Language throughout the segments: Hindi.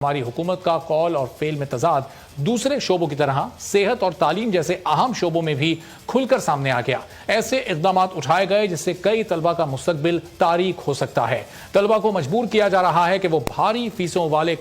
हमारी हुकूमत का कौल और फेल में तजाद दूसरे शोबों की तरह सेहत और तालीम जैसे अहम शोबों में भी खुलकर सामने आ गया। ऐसे इकदाम उठाए गए जिससे कई तलबा का मुस्तकबिल तारीक हो सकता है। तलबा को मजबूर किया जा रहा है कि वो भारी फीसों वाले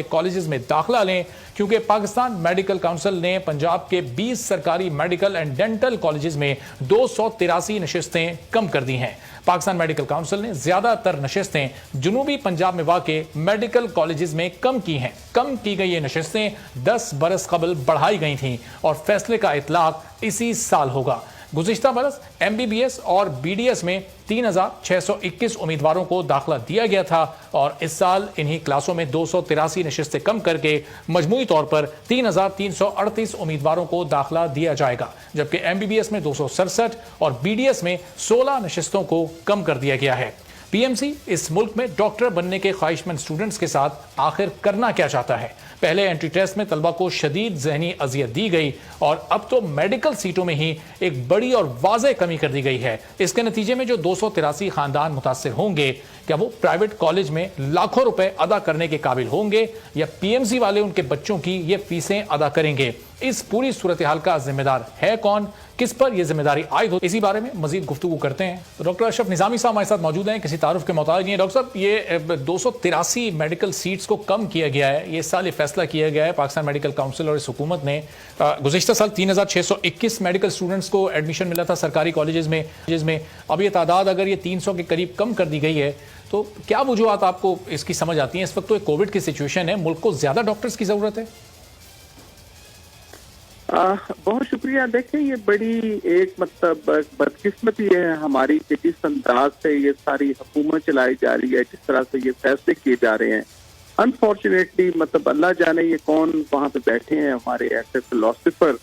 कॉलेजेस में दाखिला लें, क्योंकि पाकिस्तान मेडिकल काउंसिल ने पंजाब के 20 सरकारी मेडिकल एंड डेंटल कॉलेजेस में 283 नशिस्तें कम कर दी हैं। पाकिस्तान मेडिकल काउंसिल ने ज्यादातर नशिस्तें जनूबी पंजाब में वाक़े मेडिकल कॉलेजेस में कम की हैं। कम की गई ये नशिस्तें 10 बरस कबल बढ़ाई गई थीं और फैसले का इतलाक इसी साल होगा। गुज़िश्ता बरस MBBS और BDS में 3621 उम्मीदवारों को दाखिला दिया गया था और इस साल इन्हीं क्लासों में 283 नशिस्तें कम करके मजमूई तौर पर 3338 उम्मीदवारों को दाखिला दिया जाएगा, जबकि MBBS में 267 और BDS में 16 नशिस्तों को कम कर दिया गया है। PMC इस मुल्क में डॉक्टर बनने के ख्वाहिशमंद स्टूडेंट्स के साथ आखिर करना क्या चाहता है? पहले एंट्री टेस्ट में तलबा को शदीद जहनी अजियत दी गई और अब तो मेडिकल सीटों में ही एक बड़ी और वाज़ेह कमी कर दी गई है। इसके नतीजे में जो 283 खानदान मुतासिर होंगे, क्या वो प्राइवेट कॉलेज में लाखों रुपए अदा करने के काबिल होंगे या PMC वाले उनके बच्चों की ये फीसें अदा करेंगे? इस पूरी सूरत हाल का जिम्मेदार है कौन? किस पर यह जिम्मेदारी आयद हो? इसी बारे में मजीद गुफ्तगू करते हैं। डॉक्टर अशरफ निजामी साहब हमारे साथ मौजूद हैं, किसी तारुफ के मोहताज नहीं है। डॉक्टर साहब, ये 283 मेडिकल सीट्स को कम किया गया है, ये साल ये फैसला किया गया है पाकिस्तान मेडिकल काउंसिल और इस हुकूमत ने। गुज़िश्ता साल 3621 मेडिकल स्टूडेंट्स को एडमिशन मिला था सरकारी कॉलेजेस में। अब ये तादाद अगर ये 300 के करीब कम कर दी गई है तो क्या वजूहत आपको इसकी समझ आती है? इस वक्त तो एक कोविड की सिचुएशन है, मुल्क को ज्यादा डॉक्टर्स की जरूरत है। बहुत शुक्रिया। देखें, ये बड़ी एक बदकिस्मती है हमारी कि जिस अंदाज से ये सारी हुकूमत चलाई जा रही है, जिस तरह से ये फैसले किए जा रहे हैं, अनफॉर्चुनेटली अल्लाह जाने ये कौन वहां पे बैठे हैं हमारे ऐसे फिलोसफर,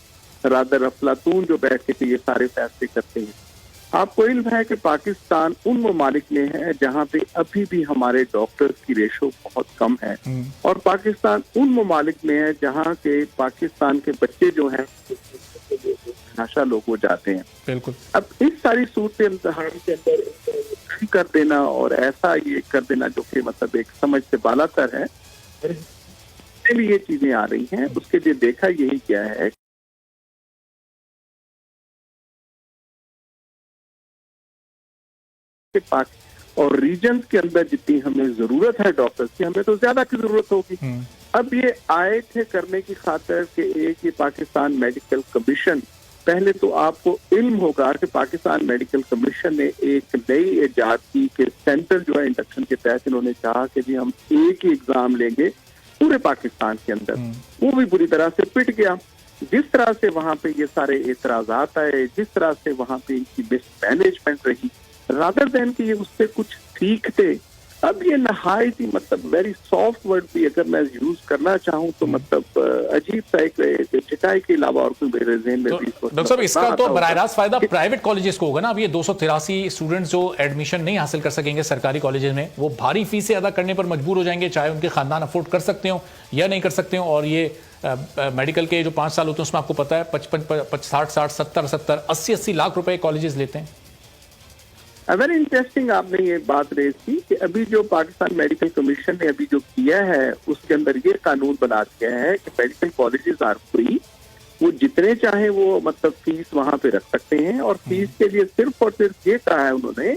रादर अफलातून जो बैठ के ये सारे फैसले करते हैं। आपको इल्म है कि पाकिस्तान उन ममालिक में है जहाँ पे अभी भी हमारे डॉक्टर्स की रेशो बहुत कम है और पाकिस्तान उन ममालिक में है जहाँ के पाकिस्तान के बच्चे जो हैं नशा लोग हो जाते हैं। बिल्कुल। अब इस सारी सूरत इम्तिहान के अंदर कर देना और ऐसा ये कर देना जो कि एक समझ से बालातर है, ये चीजें आ रही हैं। उसके लिए देखा यही क्या है और रीजन के अंदर जितनी हमें जरूरत है डॉक्टर्स की, हमें तो ज्यादा की जरूरत होगी। अब ये आए थे करने की खातिर कि एक ये पाकिस्तान मेडिकल कमीशन, पहले तो आपको इल्म होगा कि पाकिस्तान मेडिकल कमीशन ने एक नई इजाद की कि सेंटर जो है इंडक्शन के तहत इन्होंने कहा कि जी हम एक ही एग्जाम लेंगे पूरे पाकिस्तान के अंदर। वो भी बुरी तरह से पिट गया। जिस तरह से वहां पे ये सारे एतराजात आए, जिस तरह से वहां पे इनकी मिसमैनेजमेंट रही, रादर देन कि ये उससे कुछ ठीक थे। अब ये नहायत ही वेरी सॉफ्ट वर्ड भी अगर मैं यूज करना चाहूँ तो अजीब सा एक चिटाई के अलावा और कोई मेरे ज़हन में भी। डॉक्टर साहब, इसका तो बराह रास्त फायदा प्राइवेट कॉलेजेस को होगा ना। अब ये 283 स्टूडेंट्स जो एडमिशन नहीं हासिल कर सकेंगे सरकारी कॉलेजेस में, वो भारी फीसें अदा करने पर मजबूर हो जाएंगे, चाहे उनके खानदान अफोर्ड कर सकते हो या नहीं कर सकते हो। और ये मेडिकल के जो 5 साल होते हैं उसमें आपको पता है 55 60 70 80 लाख रुपए कॉलेजेस लेते हैं। वेरी इंटरेस्टिंग आपने ये बात रेज की कि अभी जो पाकिस्तान मेडिकल कमीशन ने अभी जो किया है उसके अंदर ये कानून बना दिया है कि मेडिकल कॉलेजेस आर फ्री, वो जितने चाहे वो फीस वहां पे रख सकते हैं और फीस के लिए सिर्फ और सिर्फ ये कहा है उन्होंने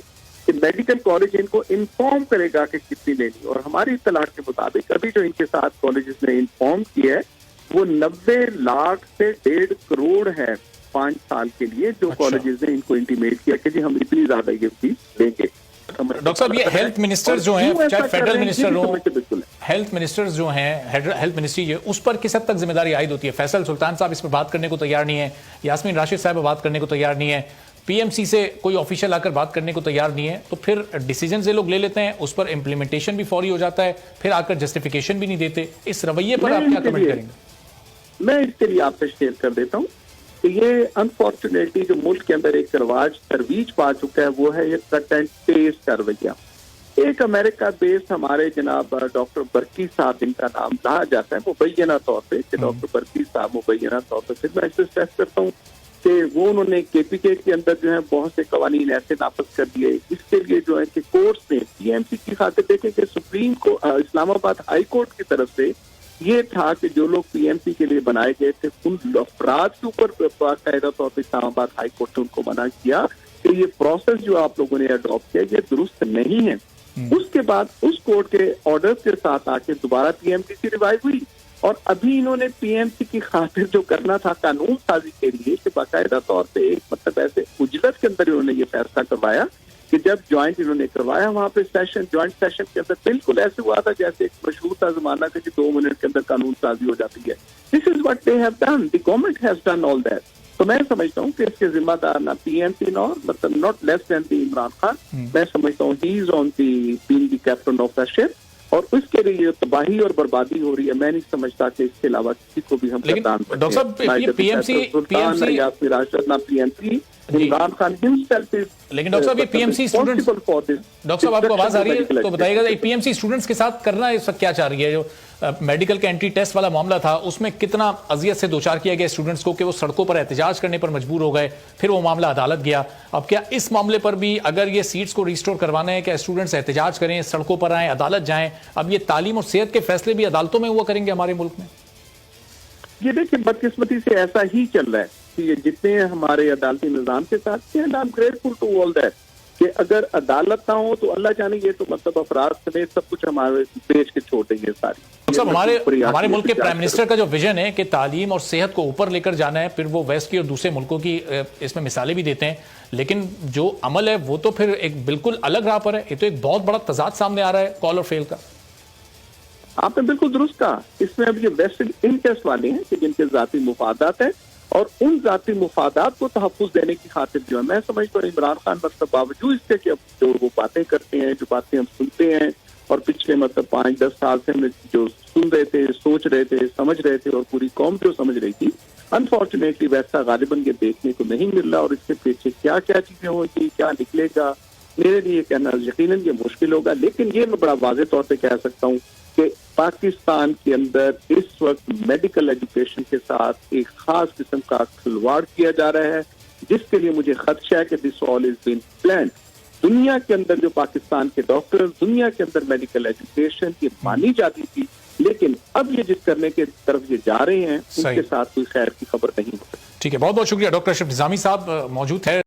कि मेडिकल कॉलेज इनको इन्फॉर्म करेगा कि कितनी लेनी। और हमारी इत्तलात के मुताबिक अभी जो इनके साथ कॉलेजेस ने इन्फॉर्म किया है वो 90 लाख से 1.5 करोड़ है 5 साल के लिए, जो कॉलेजेस ने इनको इंटीमेट किया कि जी हम इतनी ज्यादा ये फीस देंगे। डॉक्टर साहब, ये हेल्थ मिनिस्टर्स जो हैं, चाहे फेडरल मिनिस्टर हो, हेल्थ मिनिस्टर्स जो हैं, हेल्थ मिनिस्ट्री है, उस पर किस हद तक जिम्मेदारी आयद होती है? फैसल सुल्तान साहब इस पर बात करने को तैयार नहीं है, यास्मीन राशिद साहब बात करने को तैयार नहीं है, PMC से कोई ऑफिशियल आकर बात करने को तैयार नहीं है, तो फिर डिसीजन ये लोग ले लेते हैं, उस पर इम्प्लीमेंटेशन भी फौरी हो जाता है, फिर आकर जस्टिफिकेशन भी नहीं देते। इस रवैये पर आप क्या कमेंट करेंगे? मैं इसके लिए आपसे शेयर कर देता हूँ कि ये अनफॉर्चुनेटली जो मुल्क के अंदर एक तरवीज पा चुका है वो है ये कट एंड पेस्ट का रवैया। एक अमेरिका बेस्ड हमारे जनाब डॉक्टर बरकी साहब, जिनका नाम कहा जाता है मुबैना तौर पे कि डॉक्टर बरकी साहब मुबैना तौर पे, फिर मैं इसे स्ट्रेस करता हूँ कि वो उन्होंने केपीके के अंदर जो है बहुत से कवानीन ऐसे नाफज कर दिए। इसके लिए जो है कि कोर्ट्स ने पीएमसी की खातिर देखे कि सुप्रीम को इस्लामाबाद हाई कोर्ट की तरफ से ये था कि जो लोग पीएमसी के लिए बनाए गए थे उन अफराद के ऊपर बाकायदा तौर पर इस्लामाबाद हाई कोर्ट ने उनको मना किया कि ये प्रोसेस जो आप लोगों ने अडॉप्ट किया ये दुरुस्त नहीं है। उसके बाद उस कोर्ट के ऑर्डर के साथ आके दोबारा पीएमसी रिवाइव हुई और अभी इन्होंने पीएमसी की खातिर जो करना था कानून साजी के लिए कि बाकायदा तौर पे एक मतलब ऐसे उजलत के अंदर इन्होंने ये फैसला करवाया कि जब ज्वाइंट इन्होंने करवाया वहां पे सेशन ज्वाइंट सेशन के अंदर बिल्कुल ऐसे हुआ था जैसे एक मशहूर था जमाना का कि 2 मिनट के अंदर कानून साजी हो जाती है। This is what they have done, the government has done all that. तो मैं समझता हूँ कि इसके जिम्मेदार ना पीएमसी नो मतलब नॉट लेस देन दी इमरान खान। मैं समझता हूँ he is on the being the captain of the ship और उसके लिए तबाही और बर्बादी हो रही है। मैं नहीं समझता कि इसके अलावा किसी को भी हम डॉक्टर साहब ये पीएमसी या फिर राष्ट्र ना PMC Imran Khan himself is. लेकिन डॉक्टर साहब ये पीएमसी स्टूडेंट्स, डॉक्टर साहब आपको आवाज आ रही है तो बताइएगा ये पीएमसी स्टूडेंट्स के साथ करना इस वक्त क्या चाह रही है? जो मेडिकल के एंट्री टेस्ट वाला मामला था उसमें कितना अजियत से दोचार किया गया स्टूडेंट्स को कि वो सड़कों पर एहतजाज करने पर मजबूर हो गए, फिर वो मामला अदालत गया। अब क्या इस मामले पर भी अगर ये सीट्स को रिस्टोर करवाना है कि स्टूडेंट्स एहतजाज करें, सड़कों पर आए, अदालत जाएं, अब ये तालीम और सेहत के फैसले भी अदालतों में हुआ करेंगे हमारे मुल्क में? ये देखिए बदकिस्मती से ऐसा ही चल रहा है कि ये जितने हमारे अदालती निजाम के साथ I am grateful to all that कि अगर अदालत ना हो तो अल्लाह जाने ये तो मतलब अफराद समेत सब कुछ हमारे बेच के छोड़ देंगे सारी। सब हमारे मुल्क के प्राइम मिनिस्टर का जो विजन है कि तालीम और सेहत को ऊपर लेकर जाना है, फिर वो वेस्ट की और दूसरे मुल्कों की इसमें मिसालें भी देते हैं, लेकिन जो अमल है वो तो फिर एक बिल्कुल अलग राह पर है। ये तो एक बहुत बड़ा तजाद सामने आ रहा है कॉल और फेल का। आपने बिल्कुल दुरुस्त कहा। इसमें अब ये वेस्टेड इंटरेस्ट वाले हैं कि जिनके जाती मुफादात है और उन जाती मुफादात को तहफ़्फ़ुज़ देने की खातिर जो है मैं समझता हूँ इमरान खान मतलब बावजूद इसके कि अब जो वो बातें करते हैं, जो बातें हम सुनते हैं और पिछले मतलब 5-10 साल से हम जो सुन रहे थे, सोच रहे थे, समझ रहे थे और पूरी कौम जो समझ रही थी, अनफॉर्चुनेटली वैसा गालिबन ये देखने को नहीं मिल रहा। और इसके पीछे क्या क्या चीजें होंगी, क्या निकलेगा, मेरे लिए कहना यकीनन ये मुश्किल होगा। लेकिन ये मैं बड़ा वाज़ेह तौर पर कह सकता हूँ कि पाकिस्तान के अंदर इस वक्त मेडिकल एजुकेशन के साथ एक खास किस्म का खिलवाड़ किया जा रहा है जिसके लिए मुझे खदशा है कि this all is been planned. दुनिया के अंदर जो पाकिस्तान के डॉक्टर, दुनिया के अंदर मेडिकल एजुकेशन की मानी जाती थी, लेकिन अब ये जिस करने के तरफ ये जा रहे हैं उनके साथ कोई खैर की खबर नहीं हो सकती। ठीक है, बहुत बहुत शुक्रिया। डॉक्टर अशरफ निज़ामी साहब मौजूद है।